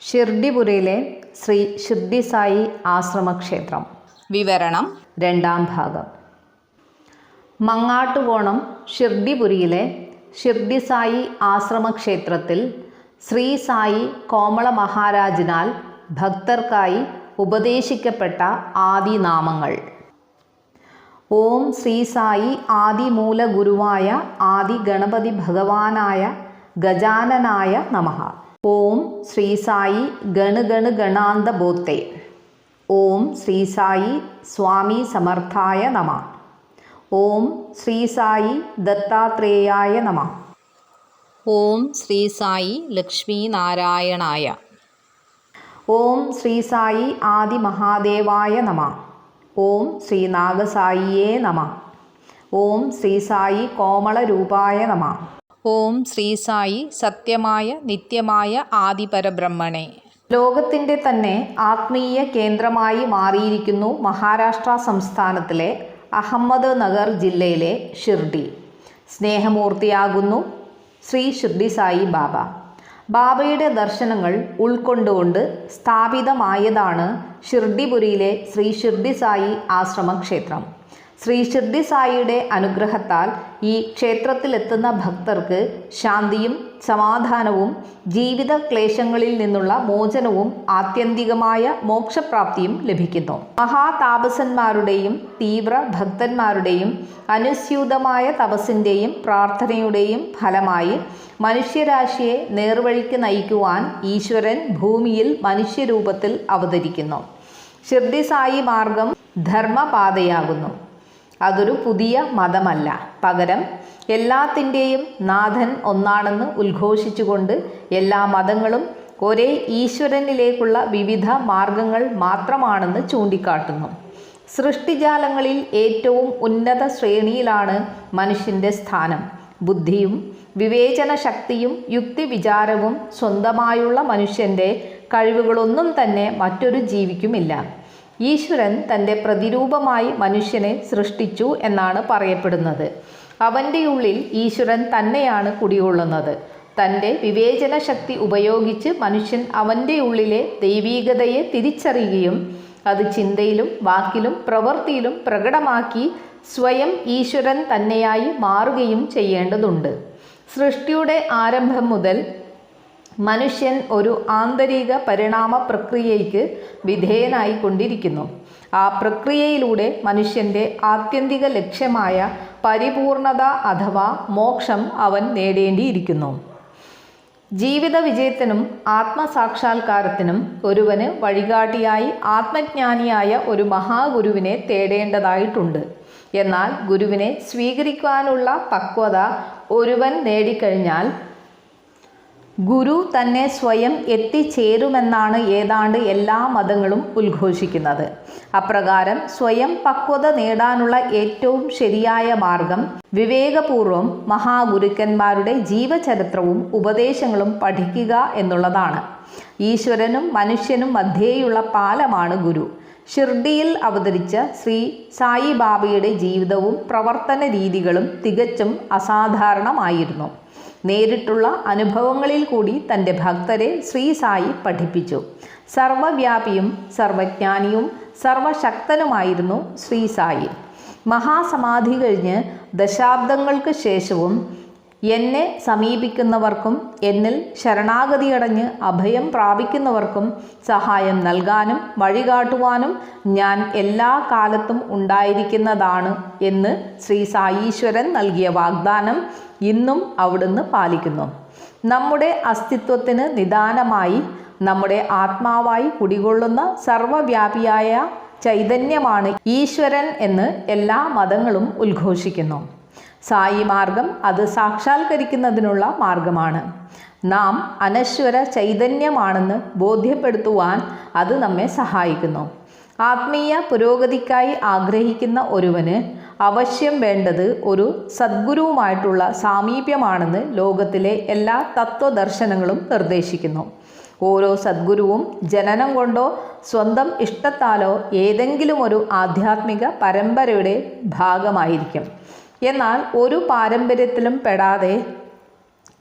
ഷിർഡിപുരയിലെ ശ്രീ ഷിർഡി സായി ആശ്രമക്ഷേത്രം. വിവരണം. രണ്ടാം ഭാഗം. മങ്ങാട്ടുകോണം ഷിർഡിപുരിയിലെ ഷിർഡി സായി ആശ്രമക്ഷേത്രത്തിൽ ശ്രീ സായി കോമള മഹാരാജിനാൽ ഭക്തർക്കായി ഉപദേശിക്കപ്പെട്ട ആദിനാമങ്ങൾ. ഓം ശ്രീ സായി ആദിമൂല ഗുരുവായ ആദി ഗണപതി ഭഗവാനായ ഗജാനനായ നമഃ. ഓം ശ്രീ സായി ഗണ ഗണാന്ത ബോത്തെ. ഓം ശ്രീ സായി സ്വാമി സമർത്ഥായ നമഃ. ഓം ശ്രീ സായി ദത്താത്രേയായ നമഃ. ഓം ശ്രീ സായി ലക്ഷ്മീനാരായണായ. ഓം ശ്രീ സായി ആദി മഹാദേവായ നമഃ. ഓം ശ്രീ നാഗസായിയേ നമഃ. ഓം ശ്രീ സായി കോമള രൂപായ നമഃ. ഓം ശ്രീ സായി സത്യമായ നിത്യമായ ആദിപരബ്രഹ്മണേ. ലോകത്തിൻ്റെ തന്നെ ആത്മീയ കേന്ദ്രമായി മാറിയിരിക്കുന്നു മഹാരാഷ്ട്ര സംസ്ഥാനത്തിലെ അഹമ്മദ് നഗർ ജില്ലയിലെ ഷിർഡി. സ്നേഹമൂർത്തിയാകുന്നു ശ്രീ ഷിർഡി സായി ബാബ. ബാബയുടെ ദർശനങ്ങൾ ഉൾക്കൊണ്ടുകൊണ്ട് സ്ഥാപിതമായതാണ് ഷിർഡിപുരിയിലെ ശ്രീ ഷിർഡി സായി ആശ്രമക്ഷേത്രം. ശ്രീ ഷിർഡി സായിയുടെ അനുഗ്രഹത്താൽ ഈ ക്ഷേത്രത്തിലെത്തുന്ന ഭക്തർക്ക് ശാന്തിയും സമാധാനവും ജീവിത ക്ലേശങ്ങളിൽ നിന്നുള്ള മോചനവും ആത്യന്തികമായ മോക്ഷപ്രാപ്തിയും ലഭിക്കുന്നു. മഹാതാപസന്മാരുടെയും തീവ്ര ഭക്തന്മാരുടെയും അനുസ്യൂതമായ തപസ്സിൻ്റെയും പ്രാർത്ഥനയുടെയും ഫലമായി മനുഷ്യരാശിയെ നേർവഴിക്ക് നയിക്കുവാൻ ഈശ്വരൻ ഭൂമിയിൽ മനുഷ്യരൂപത്തിൽ അവതരിക്കുന്നു. ഷിർഡി സായി മാർഗം ധർമ്മപാതയാകുന്നു. അതൊരു പുതിയ മതമല്ല. പകരം എല്ലാത്തിൻ്റെയും നാഥൻ ഒന്നാണെന്ന് ഉദ്ഘോഷിച്ചുകൊണ്ട് എല്ലാ മതങ്ങളും ഒരേ ഈശ്വരനിലേക്കുള്ള വിവിധ മാർഗങ്ങൾ മാത്രമാണെന്ന് ചൂണ്ടിക്കാട്ടുന്നു. സൃഷ്ടിജാലങ്ങളിൽ ഏറ്റവും ഉന്നത ശ്രേണിയിലാണ് മനുഷ്യൻ്റെ സ്ഥാനം. ബുദ്ധിയും വിവേചന ശക്തിയും യുക്തിവിചാരവും സ്വന്തമായുള്ള മനുഷ്യൻ്റെ കഴിവുകളൊന്നും തന്നെ മറ്റൊരു ജീവിക്കുമില്ല. ഈശ്വരൻ തൻ്റെ പ്രതിരൂപമായി മനുഷ്യനെ സൃഷ്ടിച്ചു എന്നാണ് പറയപ്പെടുന്നത്. അവൻ്റെ ഉള്ളിൽ ഈശ്വരൻ തന്നെയാണ് കുടികൊള്ളുന്നത്. തൻ്റെ വിവേചന ശക്തി ഉപയോഗിച്ച് മനുഷ്യൻ അവൻ്റെ ഉള്ളിലെ ദൈവീകതയെ തിരിച്ചറിയുകയും അത് ചിന്തയിലും വാക്കിലും പ്രവൃത്തിയിലും പ്രകടമാക്കി സ്വയം ഈശ്വരൻ തന്നെയായി മാറുകയും ചെയ്യേണ്ടതുണ്ട്. സൃഷ്ടിയുടെ ആരംഭം മുതൽ മനുഷ്യൻ ഒരു ആന്തരിക പരിണാമ പ്രക്രിയയ്ക്ക് വിധേയനായിക്കൊണ്ടിരിക്കുന്നു. ആ പ്രക്രിയയിലൂടെ മനുഷ്യൻ്റെ ആത്യന്തിക ലക്ഷ്യമായ പരിപൂർണത അഥവാ മോക്ഷം അവൻ നേടേണ്ടിയിരിക്കുന്നു. ജീവിത വിജയത്തിനും ആത്മസാക്ഷാത്കാരത്തിനും ഒരുവന് വഴികാട്ടിയായി ആത്മജ്ഞാനിയായ ഒരു മഹാഗുരുവിനെ തേടേണ്ടതായിട്ടുണ്ട്. എന്നാൽ ഗുരുവിനെ സ്വീകരിക്കാനുള്ള പക്വത ഒരുവൻ നേടിക്കഴിഞ്ഞാൽ ഗുരു തന്നെ സ്വയം എത്തിച്ചേരുമെന്നാണ് ഏതാണ്ട് എല്ലാ മതങ്ങളും ഉദ്ഘോഷിക്കുന്നത്. അപ്രകാരം സ്വയം പക്വത നേടാനുള്ള ഏറ്റവും ശരിയായ മാർഗം വിവേകപൂർവം മഹാഗുരുക്കന്മാരുടെ ജീവചരിത്രവും ഉപദേശങ്ങളും പഠിക്കുക എന്നുള്ളതാണ്. ഈശ്വരനും മനുഷ്യനും മധ്യേയുള്ള പാലമാണ് ഗുരു. ഷിർഡിയിൽ അവതരിച്ച ശ്രീ സായി ബാബയുടെ ജീവിതവും പ്രവർത്തന രീതികളും തികച്ചും അസാധാരണമായിരുന്നു. നേരിട്ടുള്ള അനുഭവങ്ങളിൽ കൂടി തൻ്റെ ഭക്തരെ ശ്രീ സായി പഠിപ്പിച്ചു. സർവവ്യാപിയും സർവജ്ഞാനിയും സർവശക്തനുമായിരുന്നു ശ്രീ സായി. മഹാസമാധി കഴിഞ്ഞ് ദശാബ്ദങ്ങൾക്ക് ശേഷവും എന്നെ സമീപിക്കുന്നവർക്കും എന്നിൽ ശരണാഗതിയടഞ്ഞ് അഭയം പ്രാപിക്കുന്നവർക്കും സഹായം നൽകാനും വഴികാട്ടുവാനും ഞാൻ എല്ലാ കാലത്തും ഉണ്ടായിരിക്കുന്നതാണ് എന്ന് ശ്രീ സായീശ്വരൻ നൽകിയ വാഗ്ദാനം ഇന്നും അവിടുന്ന് പാലിക്കുന്നു. നമ്മുടെ അസ്തിത്വത്തിന് നിദാനമായി നമ്മുടെ ആത്മാവായി കുടികൊള്ളുന്ന സർവവ്യാപിയായ ചൈതന്യമാണ് ഈശ്വരൻ എന്ന് എല്ലാ മതങ്ങളും ഉദ്ഘോഷിക്കുന്നു. സായി മാർഗം അത് സാക്ഷാത്കരിക്കുന്നതിനുള്ള മാർഗമാണ്. നാം അനശ്വര ചൈതന്യമാണെന്ന് ബോധ്യപ്പെടുത്തുവാൻ അത് നമ്മെ സഹായിക്കുന്നു. ആത്മീയ പുരോഗതിക്കായി ആഗ്രഹിക്കുന്ന ഒരുവന് അവശ്യം വേണ്ടത് ഒരു സദ്ഗുരുവുമായിട്ടുള്ള സാമീപ്യമാണെന്ന് ലോകത്തിലെ എല്ലാ തത്വദർശനങ്ങളും നിർദ്ദേശിക്കുന്നു. ഓരോ സദ്ഗുരുവും ജനനം കൊണ്ടോ സ്വന്തം ഇഷ്ടത്താലോ ഏതെങ്കിലും ഒരു ആധ്യാത്മിക പരമ്പരയുടെ ഭാഗമായിരിക്കും. എന്നാൽ ഒരു പാരമ്പര്യത്തിലും പെടാതെ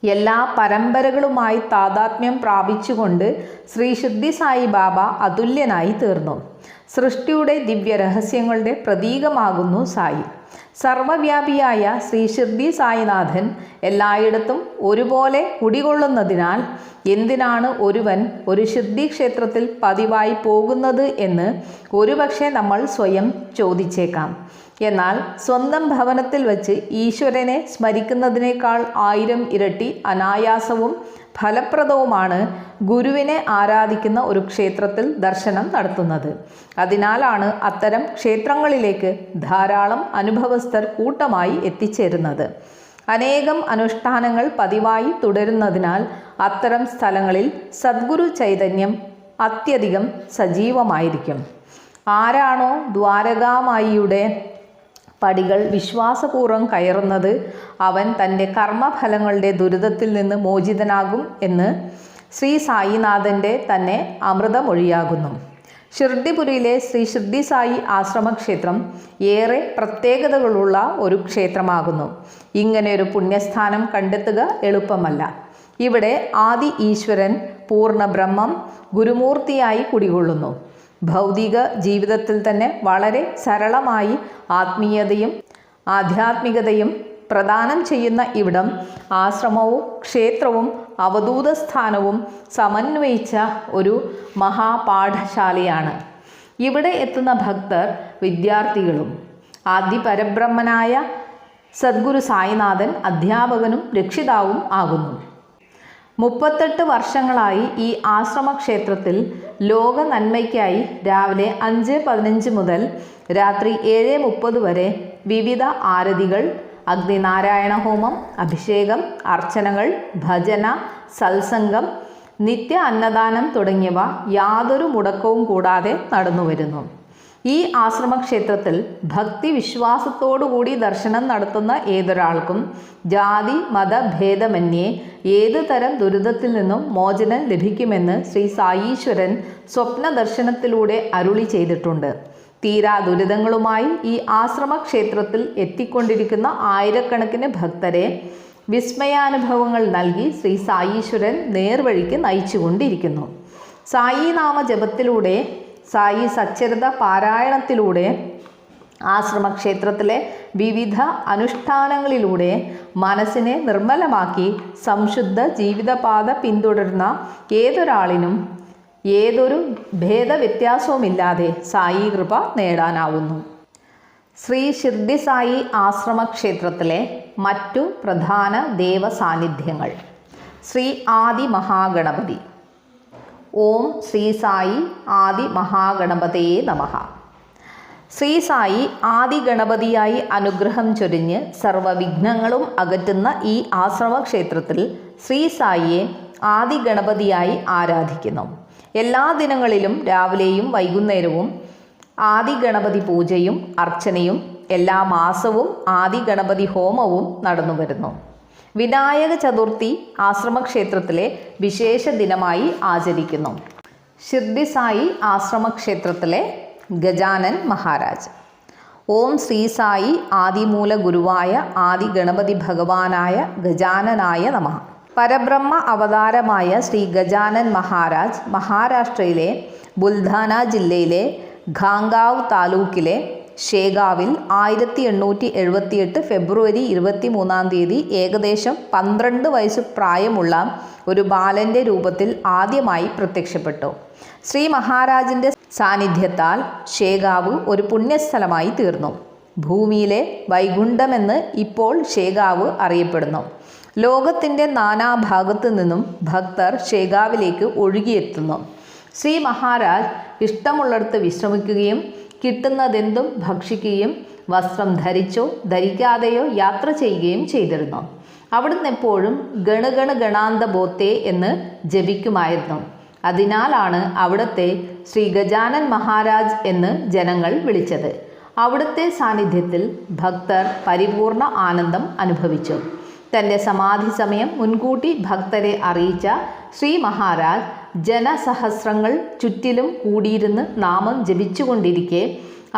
എല്ലാ പരമ്പരകളുമായി താതാത്മ്യം പ്രാപിച്ചുകൊണ്ട് ശ്രീ ഷിർഡി സായി ബാബ അതുല്യനായി തീർന്നു. സൃഷ്ടിയുടെ ദിവ്യ രഹസ്യങ്ങളുടെ പ്രതീകമാകുന്നു സായി. സർവവ്യാപിയായ ശ്രീ ഷിർഡി സായിനാഥൻ എല്ലായിടത്തും ഒരുപോലെ കുടികൊള്ളുന്നതിനാൽ എന്തിനാണ് ഒരുവൻ ഒരു ഷിർഡി ക്ഷേത്രത്തിൽ പതിവായി പോകുന്നത് എന്ന് ഒരുപക്ഷെ നമ്മൾ സ്വയം ചോദിച്ചേക്കാം. എന്നാൽ സ്വന്തം ഭവനത്തിൽ വച്ച് ഈശ്വരനെ സ്മരിക്കുന്നതിനേക്കാൾ 1000 ഇരട്ടി അനായാസവും ഫലപ്രദവുമാണ് ഗുരുവിനെ ആരാധിക്കുന്ന ഒരു ക്ഷേത്രത്തിൽ ദർശനം നടത്തുന്നത്. അതിനാലാണ് അത്തരം ക്ഷേത്രങ്ങളിലേക്ക് ധാരാളം അനുഭവസ്ഥർ കൂട്ടമായി എത്തിച്ചേരുന്നത്. അനേകം അനുഷ്ഠാനങ്ങൾ പതിവായി തുടരുന്നതിനാൽ അത്തരം സ്ഥലങ്ങളിൽ സദ്ഗുരു ചൈതന്യം അത്യധികം സജീവമായിരിക്കും. ആരാണോ ദ്വാരകാമായിയുടെ പടികൾ വിശ്വാസപൂർവ്വം കയറുന്നത് അവൻ തൻ്റെ കർമ്മഫലങ്ങളുടെ ദുരിതത്തിൽ നിന്ന് മോചിതനാകും എന്ന് ശ്രീ സായിനാഥൻ്റെ തന്നെ അമൃതമൊഴിയാകുന്നു. ഷിർഡിപുരിയിലെ ശ്രീ ഷിർഡി സായി ആശ്രമക്ഷേത്രം ഏറെ പ്രത്യേകതകളുള്ള ഒരു ക്ഷേത്രമാകുന്നു. ഇങ്ങനെയൊരു പുണ്യസ്ഥാനം കണ്ടെത്തുക എളുപ്പമല്ല. ഇവിടെ ആദി ഈശ്വരൻ പൂർണ്ണ ബ്രഹ്മം ഗുരുമൂർത്തിയായി കുടികൊള്ളുന്നു. ഭൗതിക ജീവിതത്തിൽ തന്നെ വളരെ സരളമായി ആത്മീയതയും ആധ്യാത്മികതയും പ്രദാനം ചെയ്യുന്ന ഇവിടം ആശ്രമവും ക്ഷേത്രവും അവധൂത സ്ഥാനവും സമന്വയിച്ച ഒരു മഹാപാഠശാലയാണ്. ഇവിടെ എത്തുന്ന ഭക്തർ വിദ്യാർത്ഥികളും ആദി പരബ്രഹ്മനായ സദ്ഗുരു സായിനാഥൻ അധ്യാപകനും രക്ഷിതാവും ആകുന്നു. 38 വർഷങ്ങളായി ഈ ആശ്രമക്ഷേത്രത്തിൽ ലോക നന്മയ്ക്കായി രാവിലെ 5:15 മുതൽ രാത്രി 7:30 വരെ വിവിധ ആരതികൾ, അഗ്നിനാരായണ ഹോമം, അഭിഷേകം, അർച്ചനകൾ, ഭജന, സത്സംഗം, നിത്യ അന്നദാനം തുടങ്ങിയവ യാതൊരു മുടക്കവും കൂടാതെ നടന്നുവരുന്നു. ഈ ആശ്രമക്ഷേത്രത്തിൽ ഭക്തി വിശ്വാസത്തോടുകൂടി ദർശനം നടത്തുന്ന ഏതൊരാൾക്കും ജാതി മത ഭേദമന്യേ ഏതു തരം ദുരിതത്തിൽ നിന്നും മോചനം ലഭിക്കുമെന്ന് ശ്രീ സായീശ്വരൻ സ്വപ്ന ദർശനത്തിലൂടെ അരുളി ചെയ്തിട്ടുണ്ട്. തീരാ ദുരിതങ്ങളുമായി ഈ ആശ്രമക്ഷേത്രത്തിൽ എത്തിക്കൊണ്ടിരിക്കുന്ന ആയിരക്കണക്കിന് ഭക്തരെ വിസ്മയാനുഭവങ്ങൾ നൽകി ശ്രീ സായീശ്വരൻ നേർവഴിക്ക് നയിച്ചുകൊണ്ടിരിക്കുന്നു. സായിനാമ ജപത്തിലൂടെ, സായി സച്ചരിത പാരായണത്തിലൂടെ, ആശ്രമക്ഷേത്രത്തിലെ വിവിധ അനുഷ്ഠാനങ്ങളിലൂടെ മനസ്സിനെ നിർമ്മലമാക്കി സംശുദ്ധ ജീവിതപാത പിന്തുടരുന്ന ഏതൊരാളിനും ഏതൊരു ഭേദവ്യത്യാസവുമില്ലാതെ സായി കൃപ നേടാനാവുന്നു. ശ്രീ ഷിർഡി സായി ആശ്രമക്ഷേത്രത്തിലെ മറ്റു പ്രധാന ദേവസാന്നിധ്യങ്ങൾ. ശ്രീ ആദി മഹാഗണപതി. ഓം ശ്രീ സായി ആദി മഹാഗണപതയേ നമഃ. ശ്രീ സായി ആദി ഗണപതിയായി അനുഗ്രഹം ചൊരിഞ്ഞ് സർവവിഘ്നങ്ങളും അകറ്റുന്ന ഈ ആശ്രമക്ഷേത്രത്തിൽ ശ്രീ സായിയെ ആദി ഗണപതിയായി ആരാധിക്കുന്നു. എല്ലാ ദിനങ്ങളിലും രാവിലെയും വൈകുന്നേരവും ആദി ഗണപതി പൂജയും അർച്ചനയും എല്ലാ മാസവും ആദി ഗണപതി ഹോമവും നടന്നു വരുന്നു. വിനായക ചതുർത്ഥി ആശ്രമക്ഷേത്രത്തിലെ വിശേഷ ദിനമായി ആചരിക്കുന്നു. ഷിർഡി സായി ആശ്രമക്ഷേത്രത്തിലെ ഗജാനൻ മഹാരാജ്. ഓം ശ്രീ സായി ആദിമൂല ഗുരുവായ ആദി ഗണപതി ഭഗവാനായ ഗജാനനായ നമഃ. പരബ്രഹ്മ അവതാരമായ ശ്രീ ഗജാനൻ മഹാരാജ് മഹാരാഷ്ട്രയിലെ ബുൽധാന ജില്ലയിലെ ഖാങ്കാവ് താലൂക്കിലെ ഷേഗാവിൽ 1878 ഫെബ്രുവരി 23 ഏകദേശം 12 വയസ്സ് പ്രായമുള്ള ഒരു ബാലൻ്റെ രൂപത്തിൽ ആദ്യമായി പ്രത്യക്ഷപ്പെട്ടു. ശ്രീ മഹാരാജിൻ്റെ സാന്നിധ്യത്താൽ ഷേഗാവ് ഒരു പുണ്യസ്ഥലമായി തീർന്നു. ഭൂമിയിലെ വൈകുണ്ഠമെന്ന് ഇപ്പോൾ ഷേഗാവ് അറിയപ്പെടുന്നു. ലോകത്തിൻ്റെ നാനാഭാഗത്തു നിന്നും ഭക്തർ ഷേഗാവിലേക്ക് ഒഴുകിയെത്തുന്നു. ശ്രീ മഹാരാജ് ഇഷ്ടമുള്ളിടത്ത് വിശ്രമിക്കുകയും കിട്ടുന്നതെന്തും ഭക്ഷിക്കുകയും വസ്ത്രം ധരിച്ചോ ധരിക്കാതെയോ യാത്ര ചെയ്യുകയും ചെയ്തിരുന്നു. അവിടുന്ന് എപ്പോഴും ഗണഗണ ഗണാന്ത ബോത്തേ എന്ന് ജപിക്കുമായിരുന്നു. അതിനാലാണ് അവിടുത്തെ ശ്രീ ഗജാനൻ മഹാരാജ് എന്ന് ജനങ്ങൾ വിളിച്ചത്. അവിടുത്തെ സാന്നിധ്യത്തിൽ ഭക്തർ പരിപൂർണ ആനന്ദം അനുഭവിച്ചു. തൻ്റെ സമാധി സമയം മുൻകൂട്ടി ഭക്തരെ അറിയിച്ച ശ്രീ മഹാരാജ് ജനസഹസ്രങ്ങൾ ചുറ്റിലും കൂടിയിരുന്ന് നാമം ജപിച്ചുകൊണ്ടിരിക്കെ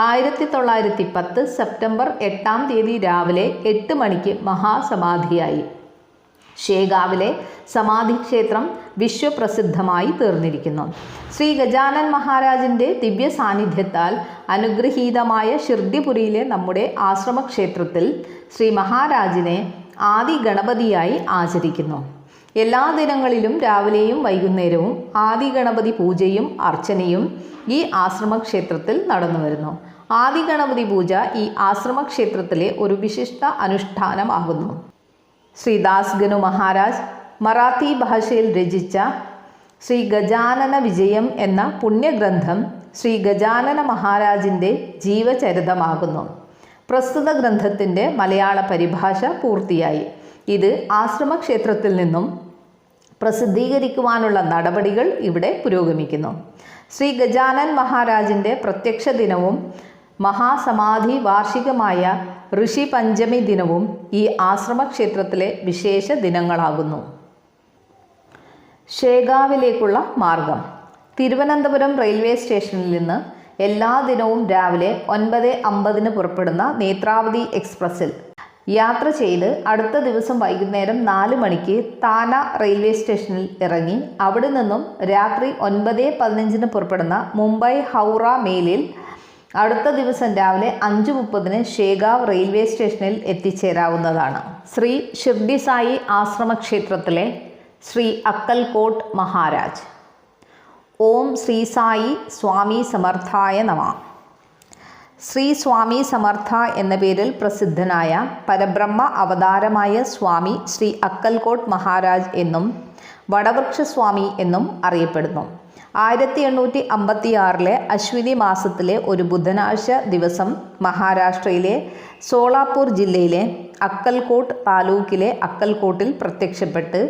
1910 സെപ്റ്റംബർ 8 രാവിലെ 8 മണിക്ക് മഹാസമാധിയായി. ഷേഗാവിലെ സമാധിക്ഷേത്രം വിശ്വപ്രസിദ്ധമായി തീർന്നിരിക്കുന്നു. ശ്രീ ഗജാനൻ മഹാരാജിൻ്റെ ദിവ്യ സാന്നിധ്യത്താൽ അനുഗ്രഹീതമായ ഷിർഡിപുരിയിലെ നമ്മുടെ ആശ്രമക്ഷേത്രത്തിൽ ശ്രീ മഹാരാജിനെ ആദി ഗണപതിയായി ആചരിക്കുന്നു. എല്ലാ ദിനങ്ങളിലും രാവിലെയും വൈകുന്നേരവും ആദി ഗണപതി പൂജയും അർച്ചനയും ഈ ആശ്രമക്ഷേത്രത്തിൽ നടന്നുവരുന്നു. ആദി ഗണപതി പൂജ ഈ ആശ്രമക്ഷേത്രത്തിലെ ഒരു വിശിഷ്ട അനുഷ്ഠാനമാകുന്നു. ശ്രീ ദാസ്ഗനു മഹാരാജ് മറാത്തി ഭാഷയിൽ രചിച്ച ശ്രീ ഗജാനന വിജയം എന്ന പുണ്യഗ്രന്ഥം ശ്രീ ഗജാനന മഹാരാജിൻ്റെ ജീവചരിതമാകുന്നു. പ്രസ്തുത ഗ്രന്ഥത്തിൻ്റെ മലയാള പരിഭാഷ പൂർത്തിയായി. ഇത് ആശ്രമക്ഷേത്രത്തിൽ നിന്നും പ്രസിദ്ധീകരിക്കുവാനുള്ള നടപടികൾ ഇവിടെ പുരോഗമിക്കുന്നു. ശ്രീ ഗജാനൻ മഹാരാജിൻ്റെ പ്രത്യക്ഷ ദിനവും മഹാസമാധി വാർഷികമായ ഋഷി പഞ്ചമി ദിനവും ഈ ആശ്രമക്ഷേത്രത്തിലെ വിശേഷ ദിനങ്ങളാകുന്നു. ഷേഗാവിലേക്കുള്ള മാർഗം. തിരുവനന്തപുരം റെയിൽവേ സ്റ്റേഷനിൽ നിന്ന് എല്ലാ ദിനവും രാവിലെ 9:50 പുറപ്പെടുന്ന നേത്രാവതി എക്സ്പ്രസ്സിൽ യാത്ര ചെയ്ത് അടുത്ത ദിവസം വൈകുന്നേരം 4 മണിക്ക് താന റെയിൽവേ സ്റ്റേഷനിൽ ഇറങ്ങി അവിടെ നിന്നും രാത്രി 9:15 പുറപ്പെടുന്ന മുംബൈ ഹൗറ മെയിലിൽ അടുത്ത ദിവസം രാവിലെ 5:30 ഷേഗാവ് റെയിൽവേ സ്റ്റേഷനിൽ എത്തിച്ചേരാവുന്നതാണ്. ശ്രീ ഷിർഡി സായി ആശ്രമക്ഷേത്രത്തിലെ ശ്രീ അക്കൽകോട്ട് മഹാരാജ്. ഓം ശ്രീ സായി സ്വാമി സമർത്ഥായ നമഃ. ശ്രീ സ്വാമി സമർത്ഥ എന്ന പേരിൽ പ്രസിദ്ധനായ പരബ്രഹ്മ അവതാരമായ സ്വാമി ശ്രീ അക്കൽകോട്ട് മഹാരാജ് എന്നും വടവൃക്ഷസ്വാമി എന്നും അറിയപ്പെടുന്നു. 1856 അശ്വിനി മാസത്തിലെ ഒരു ബുധനാഴ്ച ദിവസം മഹാരാഷ്ട്രയിലെ സോളാപൂർ ജില്ലയിലെ അക്കൽകോട്ട് താലൂക്കിലെ അക്കൽകോട്ടിൽ പ്രത്യക്ഷപ്പെട്ട്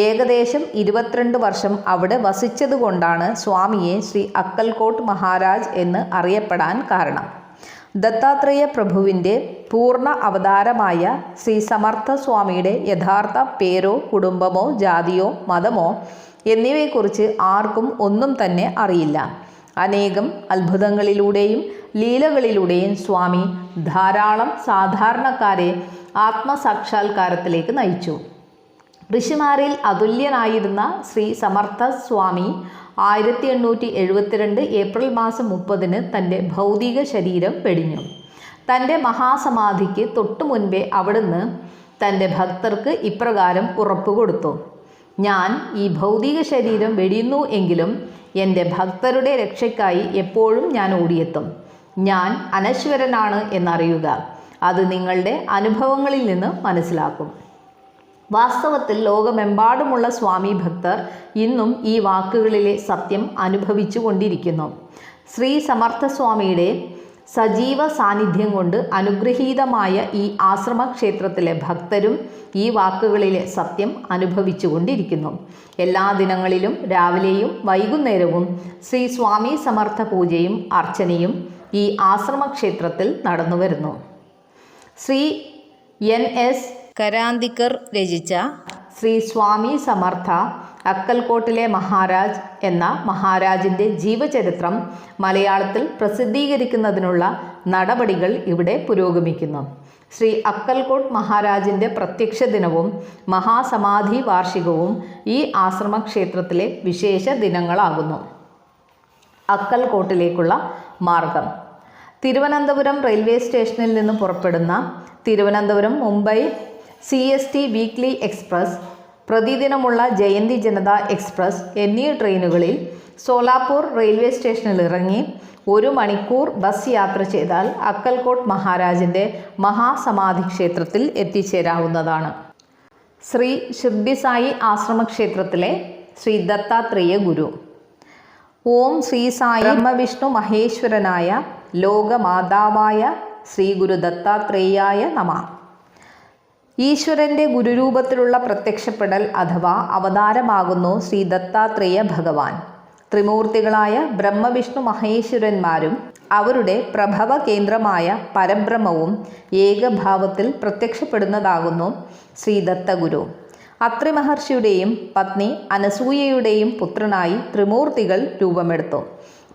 ഏകദേശം 22 വർഷം അവിടെ വസിച്ചതുകൊണ്ടാണ് സ്വാമിയെ ശ്രീ അക്കൽകോട്ട് മഹാരാജ് എന്ന് അറിയപ്പെടാൻ കാരണം. ദത്താത്രേയ പ്രഭുവിൻ്റെ പൂർണ്ണ അവതാരമായ ശ്രീ സമർത്ഥ സ്വാമിയുടെ യഥാർത്ഥ പേരോ കുടുംബമോ ജാതിയോ മതമോ എന്നിവയെക്കുറിച്ച് ആർക്കും ഒന്നും തന്നെ അറിയില്ല. അനേകം അത്ഭുതങ്ങളിലൂടെയും ലീലകളിലൂടെയും സ്വാമി ധാരാളം സാധാരണക്കാരെ ആത്മസാക്ഷാത്കാരത്തിലേക്ക് നയിച്ചു. ഋഷിമാരിൽ അതുല്യനായിരുന്ന ശ്രീ സമർത്ഥ സ്വാമി 1872 ഏപ്രിൽ മാസം 30 തൻ്റെ ഭൗതിക ശരീരം വെടിഞ്ഞു. തൻ്റെ മഹാസമാധിക്ക് തൊട്ടു മുൻപേ അവിടുന്ന് തൻ്റെ ഭക്തർക്ക് ഇപ്രകാരം ഉറപ്പുകൊടുത്തു: ഞാൻ ഈ ഭൗതിക ശരീരം വെടിയുന്നു എങ്കിലും എൻ്റെ ഭക്തരുടെ രക്ഷയ്ക്കായി എപ്പോഴും ഞാൻ ഓടിയെത്തും. ഞാൻ അനശ്വരനാണ് എന്നറിയുക. അത് നിങ്ങളുടെ അനുഭവങ്ങളിൽ നിന്ന് മനസ്സിലാക്കും. വാസ്തവത്തിൽ ലോകമെമ്പാടുമുള്ള സ്വാമി ഭക്തർ ഇന്നും ഈ വാക്കുകളിലെ സത്യം അനുഭവിച്ചു കൊണ്ടിരിക്കുന്നു. ശ്രീ സമർത്ഥസ്വാമിയുടെ സജീവ സാന്നിധ്യം കൊണ്ട് അനുഗ്രഹീതമായ ഈ ആശ്രമക്ഷേത്രത്തിലെ ഭക്തരും ഈ വാക്കുകളിലെ സത്യം അനുഭവിച്ചു കൊണ്ടിരിക്കുന്നു. എല്ലാ ദിനങ്ങളിലും രാവിലെയും വൈകുന്നേരവും ശ്രീ സ്വാമി സമർത്ഥ പൂജയും അർച്ചനയും ഈ ആശ്രമക്ഷേത്രത്തിൽ നടന്നുവരുന്നു. ശ്രീ NS കരാന്തിക്കർ രചിച്ച ശ്രീ സ്വാമി സമർത്ഥ അക്കൽകോട്ടിലെ മഹാരാജ് എന്ന മഹാരാജിൻ്റെ ജീവചരിത്രം മലയാളത്തിൽ പ്രസിദ്ധീകരിക്കുന്നതിനുള്ള നടപടികൾ ഇവിടെ പുരോഗമിക്കുന്നു. ശ്രീ അക്കൽകോട്ട് മഹാരാജിൻ്റെ പ്രത്യക്ഷ ദിനവും മഹാസമാധി വാർഷികവും ഈ ആശ്രമക്ഷേത്രത്തിലെ വിശേഷ ദിനങ്ങളാകുന്നു. അക്കൽകോട്ടിലേക്കുള്ള മാർഗം. തിരുവനന്തപുരം റെയിൽവേ സ്റ്റേഷനിൽ നിന്ന് പുറപ്പെടുന്ന Thiruvananthapuram Mumbai CST weekly express, പ്രതിദിനമുള്ള ജയന്തി ജനത എക്സ്പ്രസ് എന്നീ ട്രെയിനുകളിൽ സോലാപൂർ റെയിൽവേ സ്റ്റേഷനിൽ ഇറങ്ങി 1 മണിക്കൂർ ബസ് യാത്ര ചെയ്താൽ അക്കൽകോട്ട് മഹാരാജിൻ്റെ മഹാസമാധി ക്ഷേത്രത്തിൽ എത്തിച്ചേരാവുന്നതാണ്. ശ്രീ ഷിർഡി സായി ആശ്രമക്ഷേത്രത്തിലെ ശ്രീ ദത്താത്രേയ ഗുരു. ഓം ശ്രീ സായി ബ്രഹ്മവിഷ്ണു മഹേശ്വരനായ ലോകമാതാവായ ശ്രീ ഗുരു ദത്താത്രേയായ നമഃ. ഈശ്വരൻ്റെ ഗുരുരൂപത്തിലുള്ള പ്രത്യക്ഷപ്പെടൽ അഥവാ അവതാരമാകുന്നു ശ്രീ ദത്താത്രേയ ഭഗവാൻ. ത്രിമൂർത്തികളായ ബ്രഹ്മവിഷ്ണു മഹേശ്വരന്മാരും അവരുടെ പ്രഭവ കേന്ദ്രമായ പരബ്രഹ്മവും ഏകഭാവത്തിൽ പ്രത്യക്ഷപ്പെടുന്നതാകുന്നു ശ്രീ ദത്തഗുരു. അത്രി മഹർഷിയുടെയും പത്നി അനസൂയയുടെയും പുത്രനായി ത്രിമൂർത്തികൾ രൂപമെടുത്തു.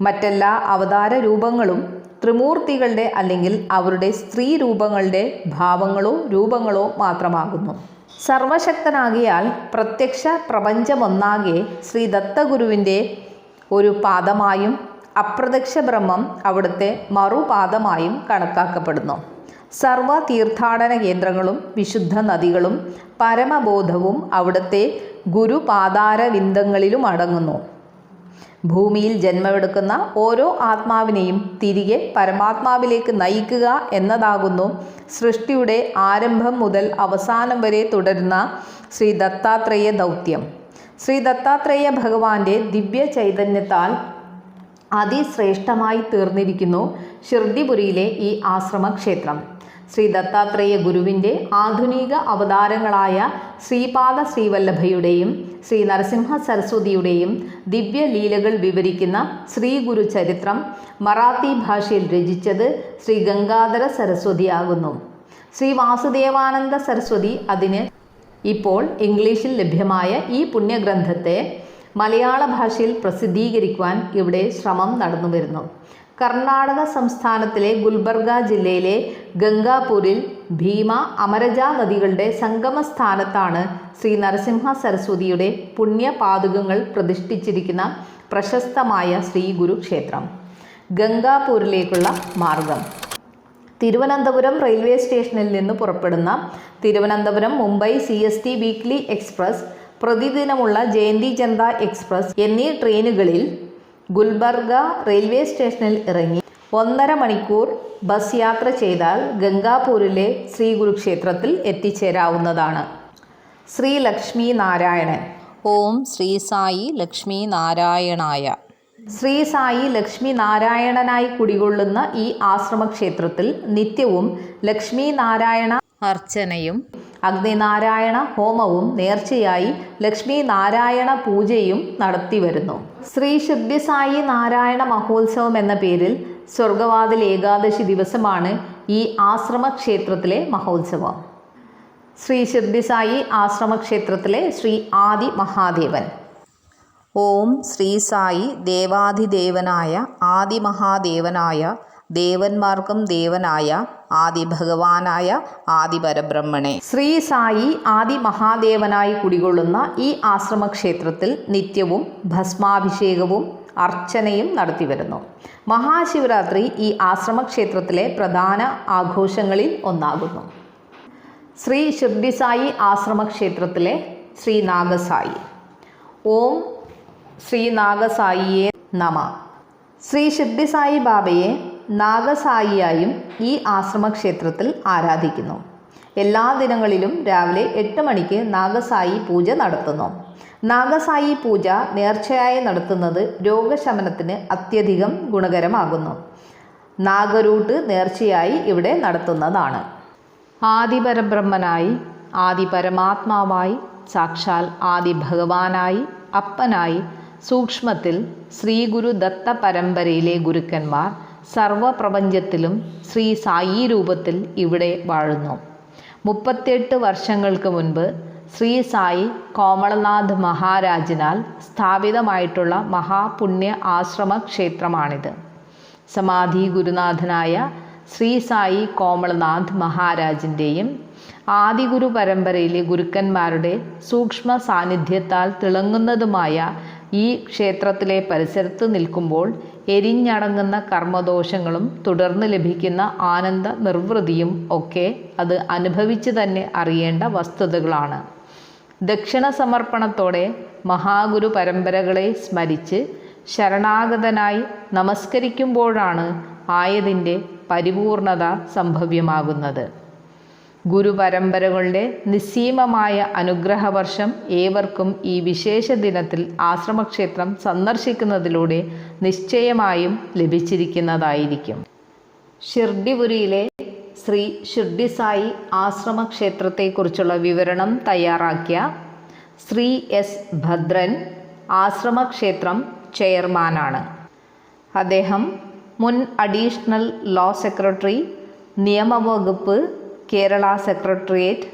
മറ്റെല്ലാ അവതാര രൂപങ്ങളും ത്രിമൂർത്തികളുടെ അല്ലെങ്കിൽ അവരുടെ സ്ത്രീ രൂപങ്ങളുടെ ഭാവങ്ങളോ രൂപങ്ങളോ മാത്രമാകുന്നു. സർവശക്തനാകിയാൽ പ്രത്യക്ഷ പ്രപഞ്ചമൊന്നാകെ ശ്രീ ദത്തഗുരുവിൻ്റെ ഒരു പാദമായും അപ്രത്യക്ഷ ബ്രഹ്മം അവിടുത്തെ മറുപാദമായും കണക്കാക്കപ്പെടുന്നു. സർവ തീർത്ഥാടന കേന്ദ്രങ്ങളും വിശുദ്ധ നദികളും പരമബോധവും അവിടുത്തെ ഗുരുപാദാരവിന്ദങ്ങളിലും അടങ്ങുന്നു. ഭൂമിയിൽ ജന്മമെടുക്കുന്ന ഓരോ ആത്മാവിനെയും തിരികെ പരമാത്മാവിലേക്ക് നയിക്കുക എന്നതാകുന്നു സൃഷ്ടിയുടെ ആരംഭം മുതൽ അവസാനം വരെ തുടരുന്ന ശ്രീ ദത്താത്രേയ ദൗത്യം. ശ്രീ ദത്താത്രേയ ഭഗവാന്റെ ദിവ്യ ചൈതന്യത്താൽ അതിശ്രേഷ്ഠമായി തീർന്നിരിക്കുന്നു ഷിർഡിപുരിയിലെ ഈ ആശ്രമക്ഷേത്രം. ശ്രീ ദത്താത്രേയ ഗുരുവിൻ്റെ ആധുനിക അവതാരങ്ങളായ ശ്രീപാദ ശ്രീവല്ലഭയുടെയും ശ്രീ നരസിംഹ സരസ്വതിയുടെയും ദിവ്യലീലകൾ വിവരിക്കുന്ന ശ്രീ ഗുരു ചരിത്രം മറാത്തി ഭാഷയിൽ രചിച്ചത് ശ്രീ ഗംഗാധര സരസ്വതിയാകുന്നു. ശ്രീ വാസുദേവാനന്ദ സരസ്വതി അതിന് ഇപ്പോൾ ഇംഗ്ലീഷിൽ ലഭ്യമായ ഈ പുണ്യഗ്രന്ഥത്തെ മലയാള ഭാഷയിൽ പ്രസിദ്ധീകരിക്കുവാൻ ഇവിടെ ശ്രമം നടന്നു വരുന്നു. കർണാടക സംസ്ഥാനത്തിലെ ഗുൽബർഗ ജില്ലയിലെ ഗംഗാപൂരിൽ ഭീമ അമരജ നദികളുടെ സംഗമസ്ഥാനത്താണ് ശ്രീ നരസിംഹ സരസ്വതിയുടെ പുണ്യപാദുകങ്ങൾ പ്രതിഷ്ഠിച്ചിരിക്കുന്ന പ്രശസ്തമായ ശ്രീ ഗുരു ക്ഷേത്രം. ഗംഗാപൂരിലേക്കുള്ള മാർഗം. തിരുവനന്തപുരം റെയിൽവേ സ്റ്റേഷനിൽ നിന്ന് പുറപ്പെടുന്ന Thiruvananthapuram Mumbai CST weekly express, പ്രതിദിനമുള്ള ജയന്തി ജനത എക്സ്പ്രസ് എന്നീ ട്രെയിനുകളിൽ ഗുൽബർഗ റെയിൽവേ സ്റ്റേഷനിൽ ഇറങ്ങി 1.5 മണിക്കൂർ ബസ് യാത്ര ചെയ്താൽ ഗംഗാപൂരിലെ ശ്രീ ഗുരുക്ഷേത്രത്തിൽ എത്തിച്ചേരാവുന്നതാണ്. ശ്രീ ലക്ഷ്മി നാരായണൻ. ഓം ശ്രീ സായി ലക്ഷ്മി നാരായണായ. ശ്രീ സായി ലക്ഷ്മി നാരായണനായി കുടികൊള്ളുന്ന ഈ ആശ്രമക്ഷേത്രത്തിൽ നിത്യവും ലക്ഷ്മി നാരായണ അർച്ചനയും അഗ്നിനാരായണ ഹോമവും നേർച്ചയായി ലക്ഷ്മി നാരായണ പൂജയും നടത്തിവരുന്നു. ശ്രീ ഷിർഡി സായി നാരായണ മഹോത്സവം എന്ന പേരിൽ സ്വർഗവാതിൽ ഏകാദശി ദിവസമാണ് ഈ ആശ്രമക്ഷേത്രത്തിലെ മഹോത്സവം. ശ്രീ ഷിർഡി സായി ആശ്രമക്ഷേത്രത്തിലെ ശ്രീ ആദി മഹാദേവൻ. ഓം ശ്രീ സായി ദേവാധിദേവനായ ആദിമഹാദേവനായ ദേവന്മാർക്കും ദേവനായ ആദിഭഗവാനായ ആദിപരബ്രഹ്മണേ. ശ്രീ സായി ആദി മഹാദേവനായി കുടികൊള്ളുന്ന ഈ ആശ്രമക്ഷേത്രത്തിൽ നിത്യവും ഭസ്മാഭിഷേകവും അർച്ചനയും നടത്തിവരുന്നു. മഹാശിവരാത്രി ഈ ആശ്രമക്ഷേത്രത്തിലെ പ്രധാന ആഘോഷങ്ങളിൽ ഒന്നാകുന്നു. ശ്രീ ഷിർഡി സായി ആശ്രമക്ഷേത്രത്തിലെ ശ്രീ നാഗസായി. ഓം ശ്രീ നാഗസായിയെ നമ. ശ്രീ ഷിർഡി സായി ബാബയെ നാഗസായിയായും ഈ ആശ്രമക്ഷേത്രത്തിൽ ആരാധിക്കുന്നു. എല്ലാ ദിനങ്ങളിലും രാവിലെ 8 മണിക്ക് നാഗസായി പൂജ നടത്തുന്നു. നാഗസായി പൂജ നേർച്ചയായി നടത്തുന്നത് രോഗശമനത്തിന് അത്യധികം ഗുണകരമാകുന്നു. നാഗരൂട്ട് നേർച്ചയായി ഇവിടെ നടത്തുന്നതാണ്. ആദിപരബ്രഹ്മനായി, ആദിപരമാത്മാവായി, സാക്ഷാൽ ആദിഭഗവാനായി, അപ്പനായി സൂക്ഷ്മത്തിൽ ശ്രീ ഗുരു ദത്ത പരമ്പരയിലെ ഗുരുക്കന്മാർ സർവപ്രപഞ്ചത്തിലും ശ്രീ സായി രൂപത്തിൽ ഇവിടെ വാഴുന്നു. 38 വർഷങ്ങൾക്ക് മുൻപ് ശ്രീ സായി കോമളനാഥ് മഹാരാജിനാൽ സ്ഥാപിതമായിട്ടുള്ള മഹാപുണ്യ ആശ്രമ ക്ഷേത്രമാണിത്. സമാധി ഗുരുനാഥനായ ശ്രീ സായി കോമളനാഥ് മഹാരാജിൻ്റെയും ആദിഗുരു പരമ്പരയിലെ ഗുരുക്കന്മാരുടെ സൂക്ഷ്മ സാന്നിധ്യത്താൽ തിളങ്ങുന്നതുമായ ഈ ക്ഷേത്രത്തിലെ പരിസരത്ത് നിൽക്കുമ്പോൾ എരിഞ്ഞടങ്ങുന്ന കർമ്മദോഷങ്ങളും തുടർന്ന് ലഭിക്കുന്ന ആനന്ദ നിർവൃതിയും ഒക്കെ അത് അനുഭവിച്ച് തന്നെ അറിയേണ്ട വസ്തുതകളാണ്. ദക്ഷിണ സമർപ്പണത്തോടെ മഹാഗുരു പരമ്പരകളെ സ്മരിച്ച് ശരണാഗതനായി നമസ്കരിക്കുമ്പോഴാണ് ആയതിൻ്റെ പരിപൂർണത സംഭവ്യമാകുന്നത്. ഗുരുപരമ്പരകളുടെ നിസ്സീമമായ അനുഗ്രഹവർഷം ഏവർക്കും ഈ വിശേഷ ദിനത്തിൽ ആശ്രമക്ഷേത്രം സന്ദർശിക്കുന്നതിലൂടെ നിശ്ചയമായും ലഭിച്ചിരിക്കുന്നതായിരിക്കും. ഷിർഡിപുരിയിലെ ശ്രീ ഷിർഡി സായി ആശ്രമക്ഷേത്രത്തെക്കുറിച്ചുള്ള വിവരണം തയ്യാറാക്കിയ ശ്രീ എസ് ഭദ്രൻ ആശ്രമക്ഷേത്രം ചെയർമാനാണ്. അദ്ദേഹം മുൻ അഡീഷണൽ ലോ സെക്രട്ടറി, നിയമവകുപ്പ്, കേരള സെക്രട്ടേറിയറ്റ്,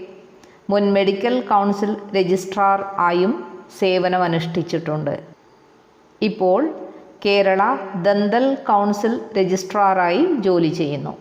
മുൻ മെഡിക്കൽ കൗൺസിൽ രജിസ്ട്രാർ ആയും സേവനമനുഷ്ഠിച്ചിട്ടുണ്ട്. ഇപ്പോൾ കേരള ദന്തൽ കൗൺസിൽ രജിസ്ട്രാറായി ജോലി ചെയ്യുന്നു.